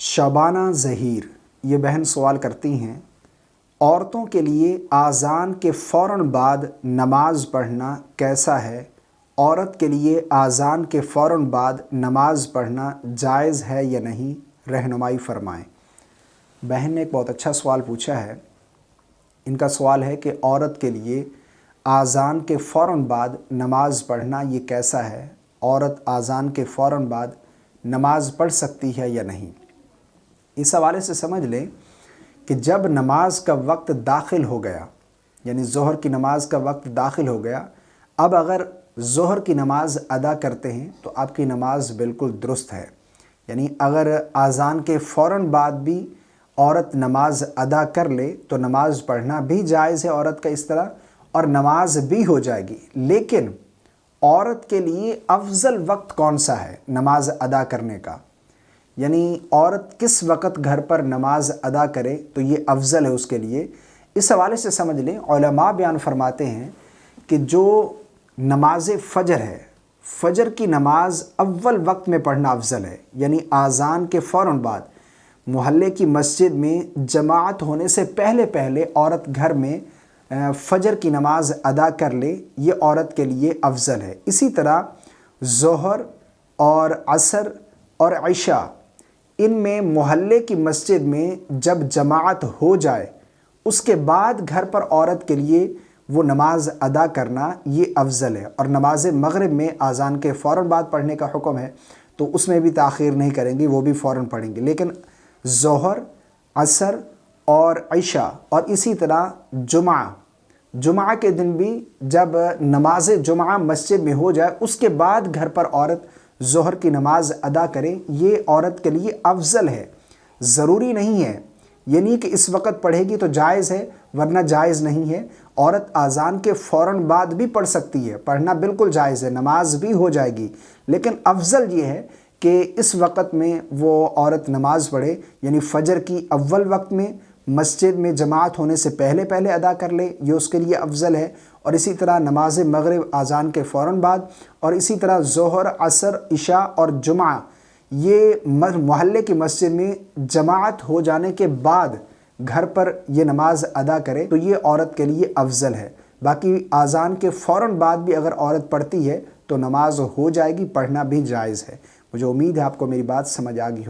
شبانہ ظہیر یہ بہن سوال کرتی ہیں، عورتوں کے لیے اذان کے فوراً بعد نماز پڑھنا کیسا ہے؟ عورت کے لیے اذان کے فوراً بعد نماز پڑھنا جائز ہے یا نہیں؟ رہنمائی فرمائیں۔ بہن نے ایک بہت اچھا سوال پوچھا ہے۔ ان کا سوال ہے کہ عورت کے لیے اذان کے فوراً بعد نماز پڑھنا یہ کیسا ہے؟ عورت اذان کے فوراً بعد نماز پڑھ سکتی ہے یا نہیں؟ اس حوالے سے سمجھ لیں کہ جب نماز کا وقت داخل ہو گیا، یعنی ظہر کی نماز کا وقت داخل ہو گیا، اب اگر ظہر کی نماز ادا کرتے ہیں تو آپ کی نماز بالکل درست ہے۔ یعنی اگر اذان کے فوراً بعد بھی عورت نماز ادا کر لے تو نماز پڑھنا بھی جائز ہے عورت کا اس طرح، اور نماز بھی ہو جائے گی۔ لیکن عورت کے لیے افضل وقت کون سا ہے نماز ادا کرنے کا؟ یعنی عورت کس وقت گھر پر نماز ادا کرے تو یہ افضل ہے اس کے لیے؟ اس حوالے سے سمجھ لیں، علماء بیان فرماتے ہیں کہ جو نماز فجر ہے، فجر کی نماز اول وقت میں پڑھنا افضل ہے۔ یعنی اذان کے فوراً بعد محلے کی مسجد میں جماعت ہونے سے پہلے عورت گھر میں فجر کی نماز ادا کر لے، یہ عورت کے لیے افضل ہے۔ اسی طرح ظہر اور عصر اور عشاء، ان میں محلے کی مسجد میں جب جماعت ہو جائے اس کے بعد گھر پر عورت کے لیے وہ نماز ادا کرنا یہ افضل ہے۔ اور نماز مغرب میں اذان کے فوراً بعد پڑھنے کا حکم ہے تو اس میں بھی تاخیر نہیں کریں گے، وہ بھی فوراً پڑھیں گے۔ لیکن ظہر، عصر اور عشاء اور اسی طرح جمعہ کے دن بھی جب نماز جمعہ مسجد میں ہو جائے اس کے بعد گھر پر عورت ظہر کی نماز ادا کرے، یہ عورت کے لیے افضل ہے۔ ضروری نہیں ہے یعنی کہ اس وقت پڑھے گی تو جائز ہے ورنہ جائز نہیں ہے۔ عورت اذان کے فوراً بعد بھی پڑھ سکتی ہے، پڑھنا بالکل جائز ہے، نماز بھی ہو جائے گی۔ لیکن افضل یہ ہے کہ اس وقت میں وہ عورت نماز پڑھے، یعنی فجر کی اول وقت میں مسجد میں جماعت ہونے سے پہلے ادا کر لے، یہ اس کے لیے افضل ہے۔ اور اسی طرح نماز مغرب اذان کے فوراً بعد، اور اسی طرح ظہر، عصر، عشاء اور جمعہ یہ محلے کی مسجد میں جماعت ہو جانے کے بعد گھر پر یہ نماز ادا کرے تو یہ عورت کے لیے افضل ہے۔ باقی اذان کے فوراً بعد بھی اگر عورت پڑھتی ہے تو نماز ہو جائے گی، پڑھنا بھی جائز ہے۔ مجھے امید ہے آپ کو میری بات سمجھ آ گئی ہو۔